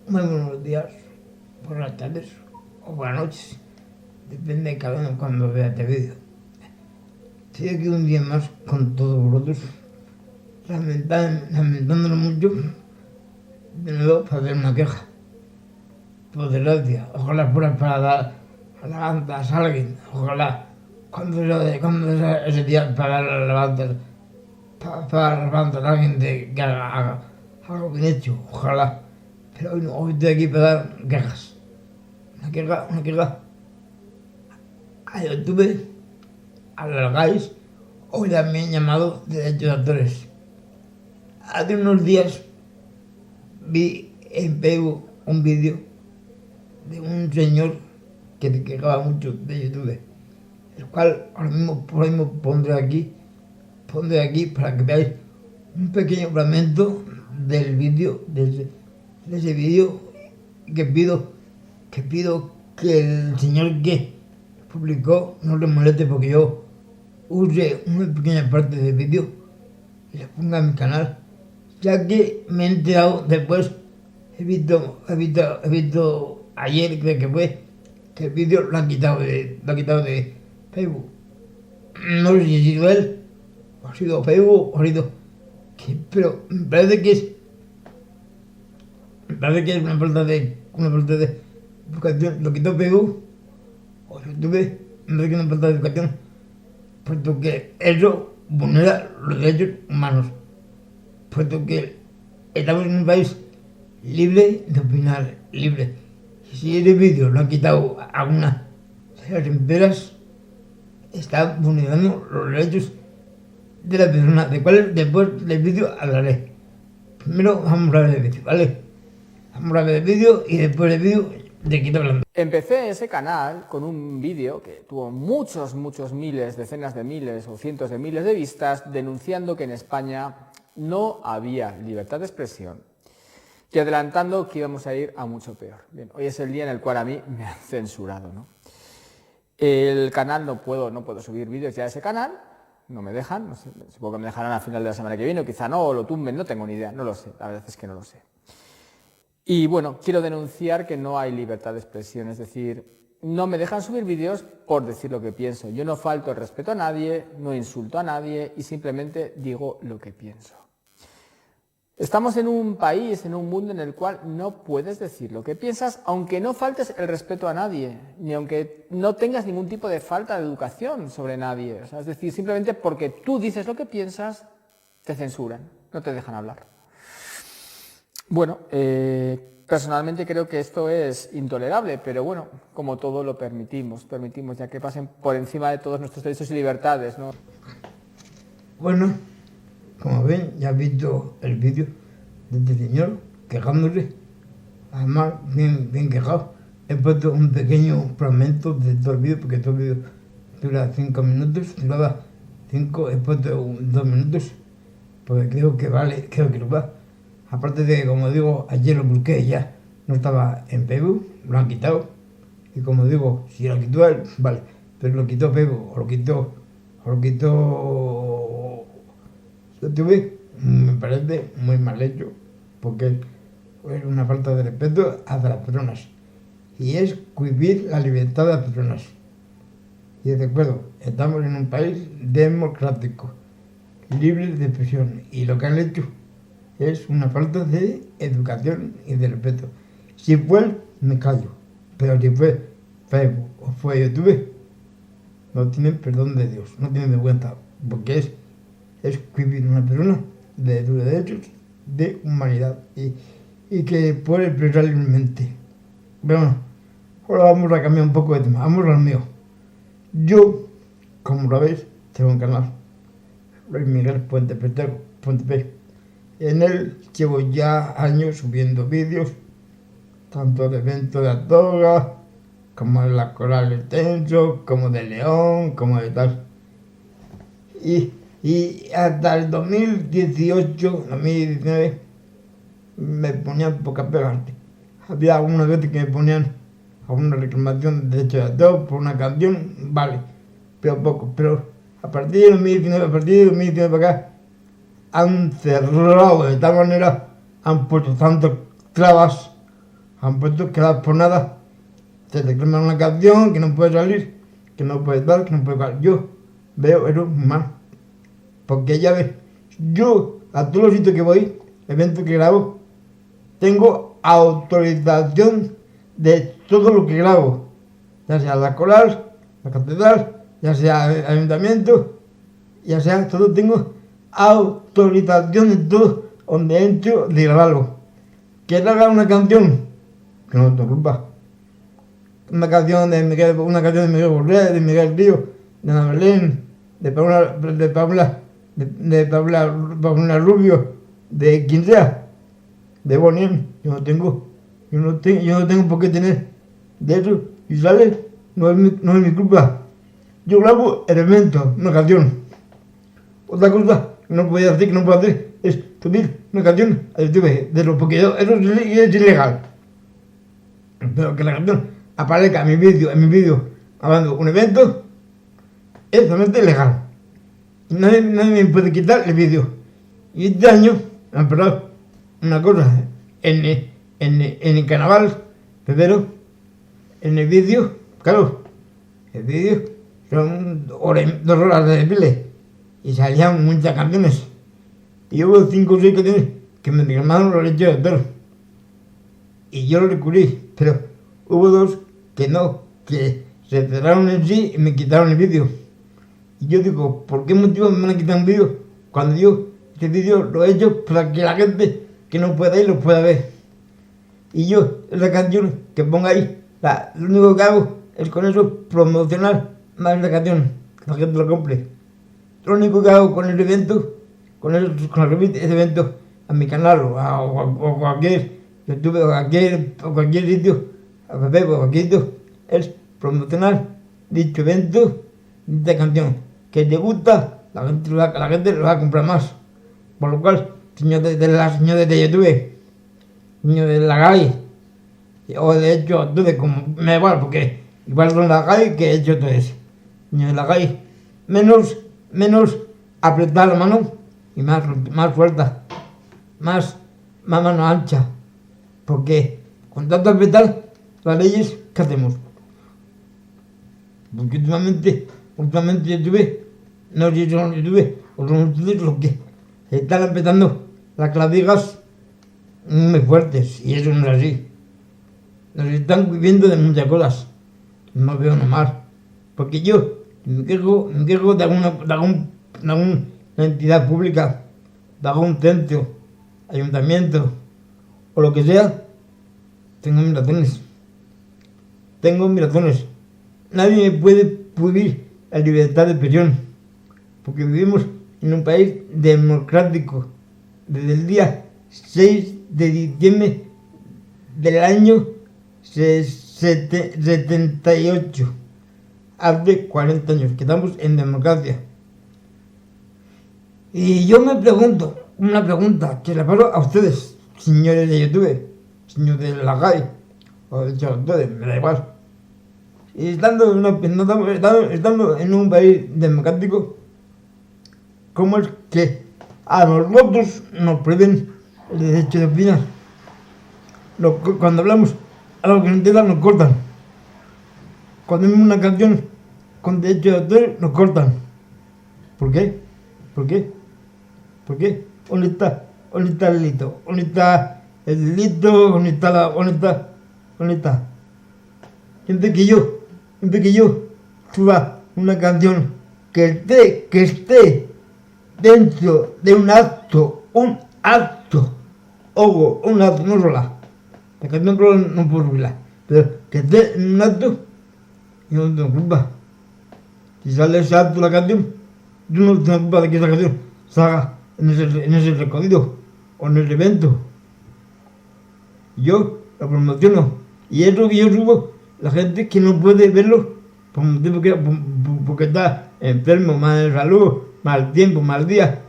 Muy buenos días, buenas tardes o buenas noches, depende de cada uno cuando vea este vídeo. Estoy aquí un día más con todos vosotros, lamentándolo mucho, de nuevo para hacer una queja. Por desgracia, ojalá fuera para dar alabanzas a alguien, ojalá cuando sea ese día para dar alabanzas, para alabanzas a alguien de que haga algo bien hecho, ojalá. Pero hoy no, hoy estoy aquí para dar quejas. Una queja a YouTube, a los guys, hoy también llamado derechos de actores. Hace unos días vi en Facebook un vídeo de un señor que se quejaba mucho de YouTube, el cual ahora mismo pondré aquí para que veáis un pequeño fragmento del vídeo, de ese vídeo que pido que el señor que publicó no le moleste porque yo use una pequeña parte del vídeo y la ponga en mi canal, ya que me he enterado después, he visto ayer, creo que fue, que el vídeo lo han quitado de Facebook. No sé si ha sido él, o ha sido Facebook, o ha sido pero me parece que es una falta de educación. Lo quitó Facebook o YouTube, me parece que es una falta de educación, puesto que eso vulnera los derechos humanos, puesto que estamos en un país libre de opinar, libre. Si ese vídeo lo han quitado algunas señoras enteras, está vulnerando los derechos de la persona, de cuales después del vídeo hablaré. Primero vamos a ver el vídeo, ¿vale? Vamos a ver el vídeo y después del vídeo de quito hablando. Empecé ese canal con un vídeo que tuvo muchos miles, decenas de miles o cientos de miles de vistas, denunciando que en España no había libertad de expresión y adelantando que íbamos a ir a mucho peor. Bien, hoy es el día en el cual a mí me han censurado, ¿no? El canal no puedo subir vídeos ya a ese canal, no me dejan, no sé, supongo que me dejarán a final de la semana que viene, o quizá no, o lo tumben, no tengo ni idea, no lo sé, la verdad es que no lo sé. Y bueno, quiero denunciar que no hay libertad de expresión, es decir, no me dejan subir vídeos por decir lo que pienso. Yo no falto el respeto a nadie, no insulto a nadie y simplemente digo lo que pienso. Estamos en un país, en un mundo en el cual no puedes decir lo que piensas, aunque no faltes el respeto a nadie, ni aunque no tengas ningún tipo de falta de educación sobre nadie. O sea, es decir, simplemente porque tú dices lo que piensas, te censuran, no te dejan hablar. Bueno, personalmente creo que esto es intolerable, pero bueno, como todo lo permitimos ya que pasen por encima de todos nuestros derechos y libertades, ¿no? Bueno, como ven, ya he visto el vídeo de este señor quejándose, además bien quejado. He puesto un pequeño fragmento de todo el vídeo, porque todo el vídeo dura 5 minutos, duraba 5, he puesto 2 minutos, porque creo que lo va. Aparte de que, como digo, ayer lo busqué ya, no estaba en Facebook, lo han quitado. Y como digo, si lo quitó él, vale, pero lo quitó Facebook, o lo quitó YouTube, me parece muy mal hecho, porque es una falta de respeto hacia las personas. Y es cohibir la libertad de las personas. Y recuerdo, estamos en un país democrático, libre de expresión, y lo que han hecho es una falta de educación y de respeto. Si fue él, me callo, pero si fue Facebook o fue YouTube, no tienen perdón de Dios, no tienen vergüenza, porque es cohibir a una persona de sus derechos de humanidad y que puede expresar libremente. Pero bueno, ahora vamos a cambiar un poco de tema, vamos al mío. Yo, como lo veis, tengo un canal, Luis Miguel Puente P. En él llevo ya años subiendo vídeos, tanto de eventos de Astorga, como de la Coral de Tenso, como de León, como de tal. Y hasta el 2018, 2019, me ponían pocas pegas. Había algunas veces que me ponían alguna reclamación de derecho de autor por una canción, vale, pero poco. Pero a partir de 2019 para acá, han cerrado de tal manera, han puesto tantas trabas han puesto que por nada te reclaman una canción, que no puede salir, que no puede dar, que no puede dar. Yo veo eso mal. Porque ya ves, yo a todos los sitios que voy, eventos que grabo, tengo autorización de todo lo que grabo. Ya sea la coral, la catedral, ya sea el ayuntamiento, ya sea todo, tengo autorización de todo donde entro de grabarlo. ¿Quieres grabar una canción? Que no te culpa. Una canción de Miguel Bosé, de Miguel Río, de Ana Belén, de Paula Rubio, de quien sea, de Bonien. Yo no tengo por qué tener de eso. Y sale, no es mi culpa. Yo grabo el evento, una canción. Otra cosa que no puedo hacer es subir una canción a YouTube de lo porque eso es ilegal. Pero que la canción aparezca en mi vídeo hablando de un evento es totalmente legal. Nadie me puede quitar el vídeo. Y este año me han parado una cosa en el carnaval, febrero, en el vídeo, claro, el vídeo son 2 horas de desfile y salían muchas canciones. Y hubo 5 o 6 canciones que me reclamaron los derechos de autor. Y yo lo recurrí, pero hubo 2 que no, que se cerraron en sí y me quitaron el vídeo. Y yo digo, ¿por qué motivo me van a quitar un vídeo cuando yo este vídeo lo he hecho para que la gente que no pueda ir lo pueda ver? Y yo, esa canción que ponga ahí, lo único que hago es con eso promocionar más la canción, que la gente lo compre. Lo único que hago con el evento, con el evento a mi canal o cualquier YouTube o cualquier sitio, a cualquier sitio, es promocionar dicho evento, dicha canción. Que te gusta, la gente lo va a comprar más. Por lo cual, señores de YouTube, señores de la calle, o de hecho, entonces, como me da igual, porque igual son la calle que he hecho entonces. Señores de la calle, menos apretar la mano y más fuerza, más mano ancha. Porque con tanto apretar las leyes, ¿qué hacemos? Porque últimamente YouTube, no sé si son YouTube o son ustedes los que están empezando las clavijas muy fuertes, y eso no es así. Nos están viviendo de muchas cosas, no veo normal. Porque yo me quejo de alguna entidad pública, de algún centro, ayuntamiento o lo que sea, tengo mis razones. Nadie me puede prohibir la libertad de expresión, porque vivimos en un país democrático. Desde el día 6 de diciembre del año 78, hace 40 años que estamos en democracia. Y yo me pregunto, una pregunta que la paso a ustedes, señores de YouTube, señores de la calle, o de hecho, ustedes, me da igual. Y estando en un país democrático, ¿cómo es que a nosotros nos prohíben el derecho de opinar? Cuando hablamos algo que no entiendan, nos cortan. Cuando vemos una canción con derecho de autor, nos cortan. ¿Por qué? ¿Dónde está el delito? ¿Dónde está el delito? ¿Dónde está? Siempre que yo suba una canción que esté dentro de un acto, no sola. La canción no puedo subirla, pero que esté en un acto, yo no tengo culpa. Si sale ese acto la canción, yo no tengo culpa de que esa canción salga en ese recorrido o en ese evento. Yo la promociono, y eso que yo subo, la gente que no puede verlo porque está enfermo, mal de salud, mal tiempo, mal día,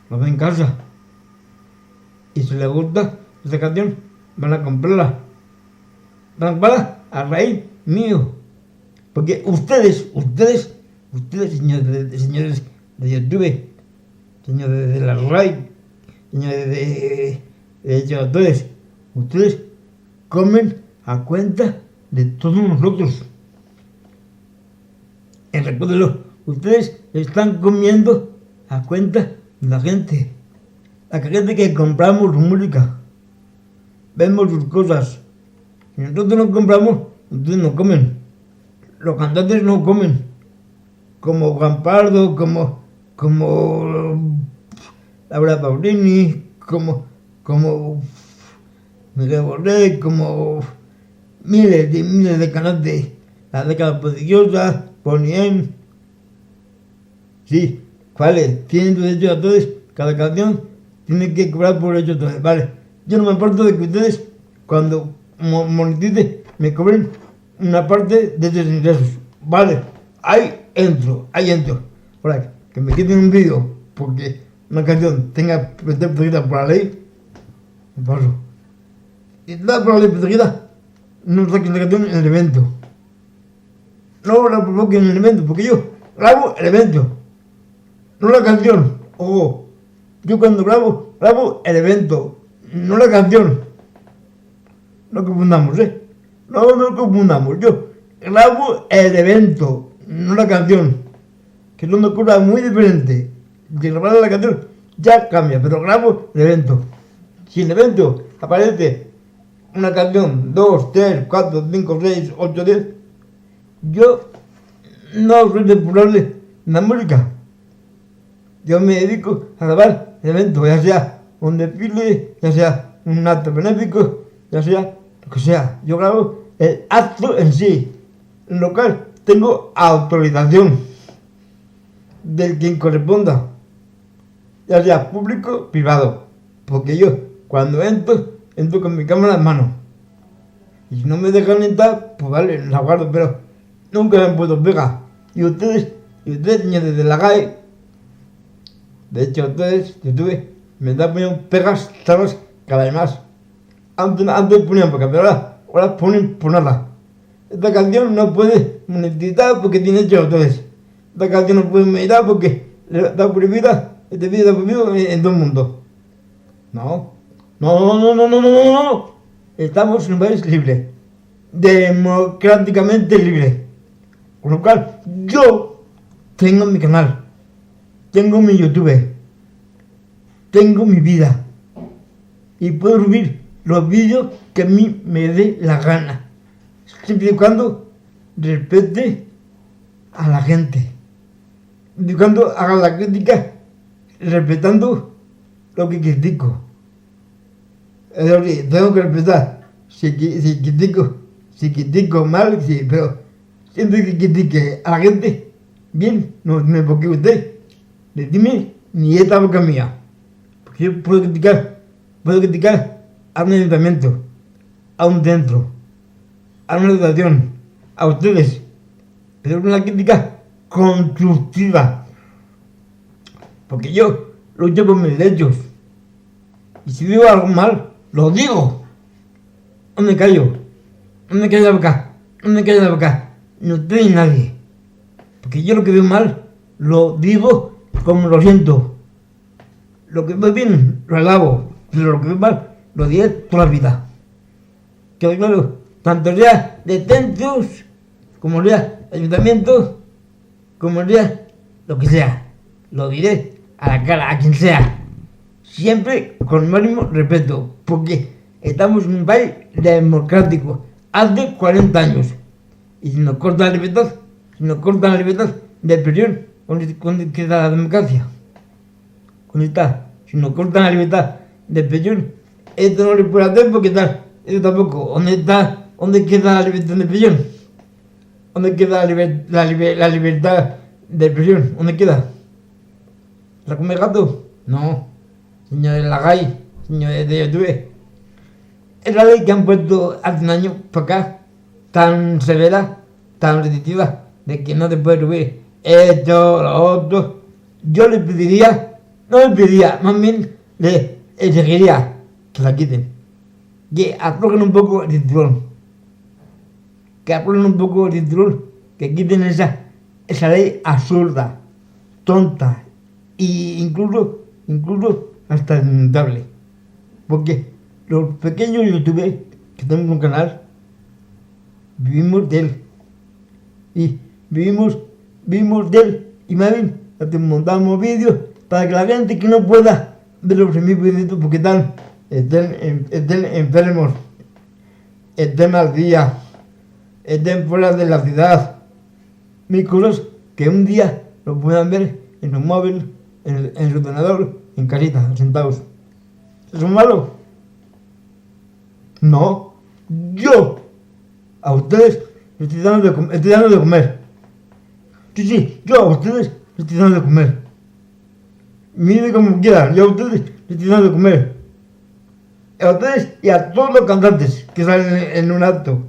lo ve en casa. Y si les gusta esta canción, van a comprarla. A raíz mío. Porque ustedes, señores de YouTube, señores de la RAI, señores de autores, ustedes comen a cuenta de todos nosotros. Y recuérdenlo, ustedes están comiendo a cuenta de la gente que compramos música, vemos sus cosas. Si nosotros no compramos, ustedes no comen. Los cantantes no comen. Como Juan Pardo, como Laura Pausini, como Miguel Bosé, como miles de cantantes. La década prodigiosa, Bonien. Sí, vale, tienen derecho a todos, cada canción tiene que cobrar por ello todo, vale. Yo no me importo de que ustedes, cuando monetice, me cobren una parte de esos ingresos, vale. Ahí entro. Ahora, que me quiten un vídeo porque una canción tenga protegida por la ley, me paso. Y está por la ley protegida, no saquen la canción en el evento. No la provoquen en el evento, porque yo grabo el evento, no la canción. Ojo, yo cuando grabo el evento, no la canción. No confundamos, No confundamos. Yo grabo el evento, no la canción. Que es una cosa muy diferente. De grabar la canción ya cambia, pero grabo el evento. Si en el evento aparece una canción, 2, 3, 4, 5, 6, 8, 10, yo no soy responsable de la música. Yo me dedico a grabar el evento, ya sea un desfile, ya sea un acto benéfico, ya sea lo que sea. Yo grabo el acto en sí, en lo cual tengo autorización del quien corresponda, ya sea público o privado. Porque yo, cuando entro con mi cámara en mano. Y si no me dejan entrar, pues vale, la guardo, pero nunca me han puesto pega. Y ustedes, señores de la GAE, de hecho, ustedes, YouTube, me están poniendo pegas, trabas, cada vez más. Antes ponían pega, pero ahora ponen por nada. Esta canción no puede monetizar porque tiene derechos de autores. Esta canción no puede monetizar porque está prohibida, este vídeo está prohibido en todo el mundo. No. Estamos en un país libre, democráticamente libre. Con lo cual, yo tengo mi canal, tengo mi YouTube, tengo mi vida y puedo subir los vídeos que a mí me dé la gana, siempre y cuando respete a la gente, siempre y cuando haga la crítica respetando lo que critico. Es decir, tengo que respetar, si critico mal, sí, pero siempre que critique a la gente, bien, no me porque usted, decime, ni esta boca mía. Porque yo puedo criticar a un ayuntamiento, a un centro, a una educación, a ustedes, pero una crítica constructiva. Porque yo lucho por mis derechos. Y si digo algo mal, lo digo. No me callo la boca, ni usted ni nadie. Porque yo lo que veo mal, lo digo como lo siento. Lo que veo bien, lo alabo. Pero lo que veo mal, lo diré toda la vida. Que claro, tanto sea de centros, como sea de ayuntamientos, como sea lo que sea. Lo diré a la cara, a quien sea. Siempre con el máximo respeto, porque estamos en un país democrático, hace 40 años. Y si nos cortan la libertad, de expresión, ¿dónde queda la democracia? ¿Dónde está? Si nos cortan la libertad de expresión, esto no lo puede hacer porque tal, esto tampoco. ¿Dónde queda la libertad de expresión? ¿Dónde queda la libertad de expresión? ¿Dónde queda? ¿La come el gato? No. Señores de la GAI, señores de YouTube, es la ley que han puesto hace un año para acá, tan severa, tan restrictiva, de que no te puedes subir esto, lo otro. Yo les pediría, más bien les exigiría que la quiten, que aflojen un poco el cinturón, que quiten esa ley absurda, tonta e incluso hasta lamentable. Porque los pequeños youtubers que tenemos un canal, vivimos de él. Y vivimos de él. Y más bien, montamos vídeos para que la gente que no pueda ver los vídeos porque estén enfermos, estén al día, estén fuera de la ciudad. Mil cosas que un día lo puedan ver en su móvil, en su ordenador, en casita, sentados. ¿Eso es malo? No. Yo a ustedes les estoy dando de comer. Sí, yo a ustedes les estoy dando de comer. Miren como quieran, yo a ustedes les estoy dando de comer. A ustedes y a todos los cantantes que salen en un acto.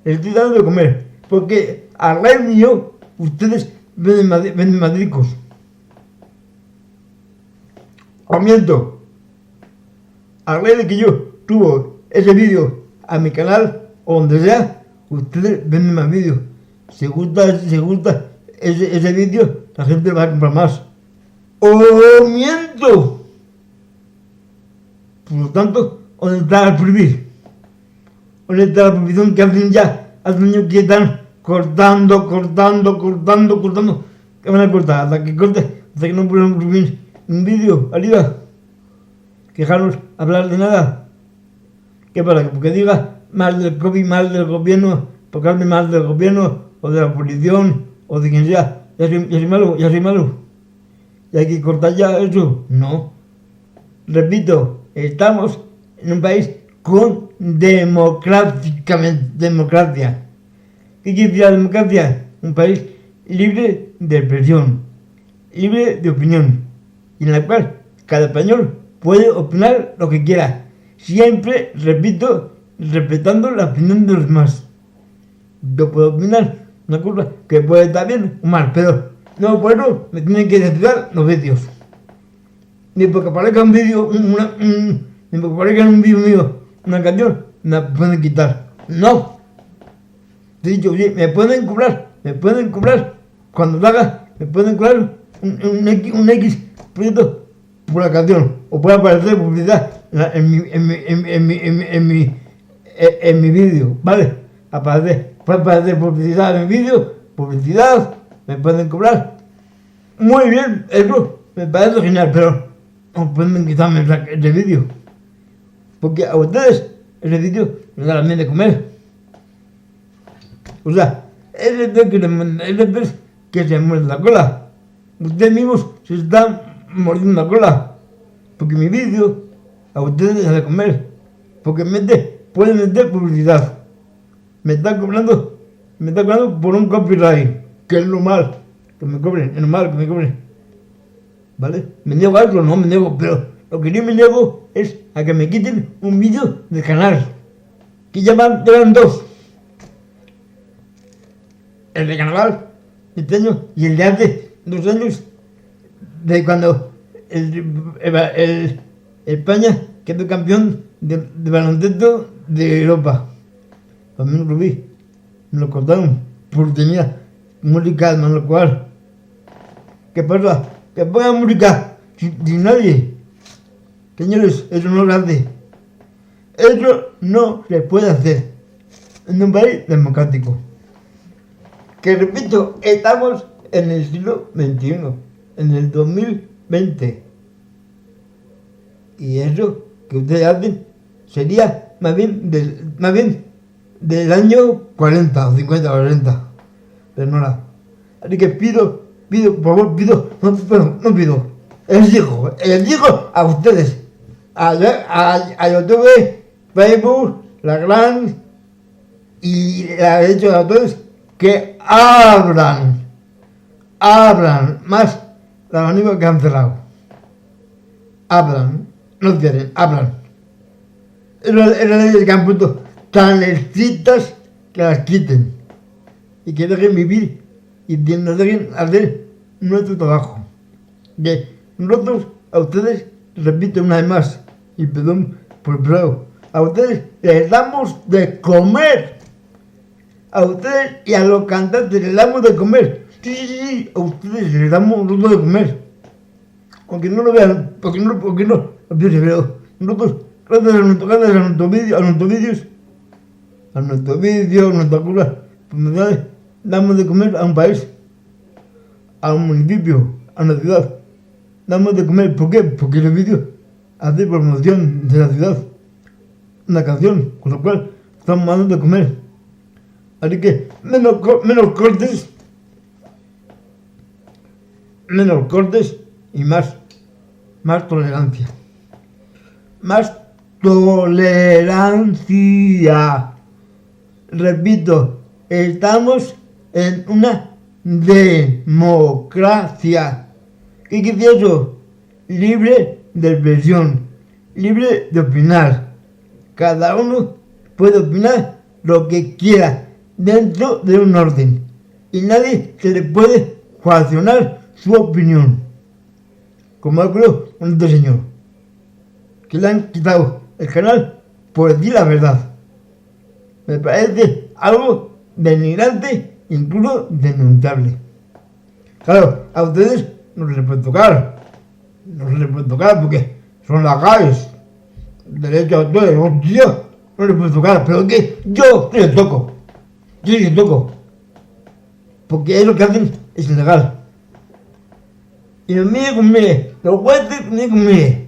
Les estoy dando de comer. Porque a raíz mío, ustedes venden madricos. Miento. A raíz de que yo subo ese vídeo a mi canal o donde sea, ustedes venden más vídeos. Si gusta ese vídeo, la gente va a comprar más. ¡Oh, miento! Por lo tanto, ¿dónde está el prohibir? ¿Dónde está la prohibición que hacen ya? Hace años que están cortando. ¿Qué van a cortar? Hasta que no puedan prohibir un vídeo arriba. Quejarnos, hablar de nada. ¿Qué pasa? Porque diga mal del COVID, mal del gobierno, porque hable mal del gobierno, o de la oposición, o de quien sea. Ya soy malo. Y hay que cortar ya eso. No. Repito, estamos en un país con democracia. ¿Qué quiere decir la democracia? Un país libre de expresión, libre de opinión, y en la cual cada español puede opinar lo que quiera. Siempre, repito, respetando la opinión de los demás. Yo puedo opinar una cosa que puede estar bien o mal, pero no por eso me tienen que censurar los vídeos. Ni porque aparezca un vídeo, ni porque aparezca en un vídeo mío una canción, me la pueden quitar. No. Te he dicho, sí, me pueden cobrar cuando lo haga, me pueden cobrar un X proyecto por la canción, o puede aparecer publicidad en mi vídeo, ¿vale? Puede aparecer publicidad en mi vídeo, me pueden cobrar. Muy bien, eso me parece genial, pero no pueden quitarme ese vídeo. Porque a ustedes ese vídeo les da la mía de comer. O sea, es el pez que se muerde la cola. Ustedes mismos se están mordiendo la cola. Porque mi vídeo a ustedes les da de comer. Porque pueden meter publicidad. Me están cobrando por un copyright. Que es normal que me cobren, es normal que me cobren. ¿Vale? Me niego a eso, no me niego, pero lo que yo me niego es a que me quiten un vídeo del canal. Que ya van dos. El de carnaval, este año, y el de hace 2 años, de cuando España quedó campeón de baloncesto de Europa. También lo vi, me lo cortaron, porque tenía música de lo cual. ¿Qué pasa? Que pongan música sin nadie. Señores, eso no se hace. Eso no se puede hacer en un país democrático. Que repito, estamos en el siglo XXI, en el 2020. Y eso que ustedes hacen sería más bien del año 40 o 50 o 40. Pero no nada. Así que pido, por favor, no pido. Exijo a ustedes, a YouTube, Facebook, la gran y la he dicho a todos que abran más los abanicos que han cerrado. Abran, no cierren, abran. Es las leyes que han puesto tan estrictas que las quiten y que dejen vivir y nos dejen hacer nuestro trabajo. Que nosotros a ustedes, repito una vez más, y perdón por el bravo, a ustedes les damos de comer. A ustedes y a los cantantes les damos de comer. Sí, a ustedes les damos de comer. Aunque no lo vean, porque no lo piensen, pero nosotros, gracias a nuestros vídeos, a nuestro vídeo, a nuestra cura, promocionales, damos de comer a un país, a un municipio, a una ciudad. Damos de comer, ¿por qué? Porque el vídeo hace promoción de la ciudad, una canción, con lo cual estamos dando de comer. Así que menos cortes y más tolerancia. Más tolerancia. Repito, estamos en una democracia. ¿Qué quiere decir eso? Libre de expresión, libre de opinar. Cada uno puede opinar lo que quiera dentro de un orden y nadie se le puede coaccionar su opinión. Como ha creo un este señor, que le han quitado el canal por decir la verdad. Me parece algo denigrante, incluso denunciable. Claro, a ustedes no se les puede tocar. No se les puede tocar porque son las gays. Derecho a autor, hostia, no les puede tocar. Pero que yo sí les toco. Yo sí les toco. Porque es lo que hacen es ilegal. Y no mire con mire, los jueces mire con mire.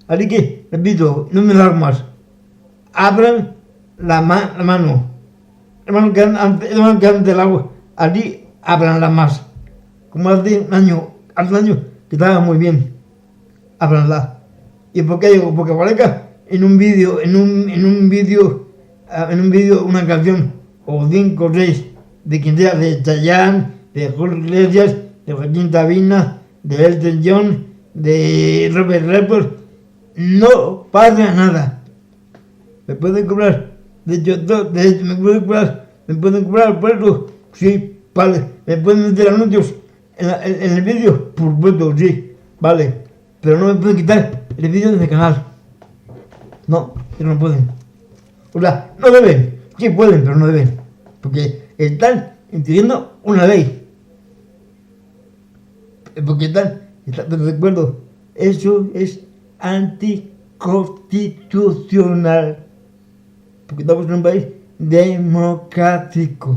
Así que, repito, no me largo más. Abran la mano. La mano que antes del agua. Allí abranla más. Como hace un año que estaba muy bien. Abranla. ¿Y por qué digo? Porque Guareca en un vídeo, una canción, o 5 o 6, de quien sea, de Chayanne, de Julio Iglesias, de Joaquín Sabina, de Elton John, de Robert Redford, no pasa nada. Me pueden cobrar, de hecho me pueden cobrar por eso, sí, vale. Me pueden meter anuncios en el vídeo, por supuesto, sí, vale. Pero no me pueden quitar el vídeo de mi canal. No, ellos no pueden. O sea, no deben. Sí pueden, pero no deben. Porque están impidiendo una ley. Porque están de acuerdo. Eso es anticonstitucional. Porque estamos en un país democrático.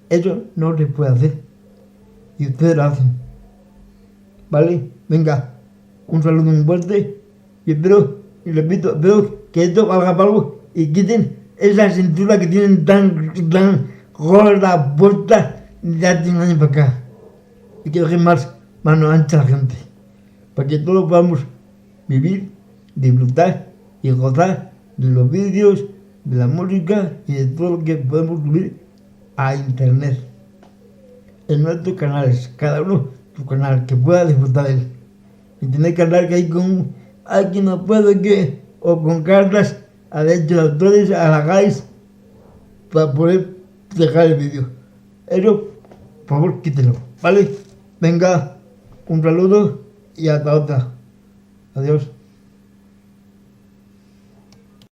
Eso no se puede hacer. Y ustedes lo hacen. ¿Vale? Venga, un saludo muy fuerte. Y espero, y repito, espero que esto valga para algo y quiten esa cintura que tienen tan gorda puesta de hace un año para acá. Y que dejen más mano ancha a la gente. Para que todos podamos vivir, disfrutar y gozar de los vídeos, de la música y de todo lo que podemos subir a internet. En nuestros canales, cada uno su canal, que pueda disfrutar de él. Y tener que hablar que hay con alguien no puede que, o con cartas a derechos de autores, a la GAIS, para poder dejar el vídeo. Eso, por favor, quítelo, ¿vale? Venga, un saludo y hasta otra. Adiós.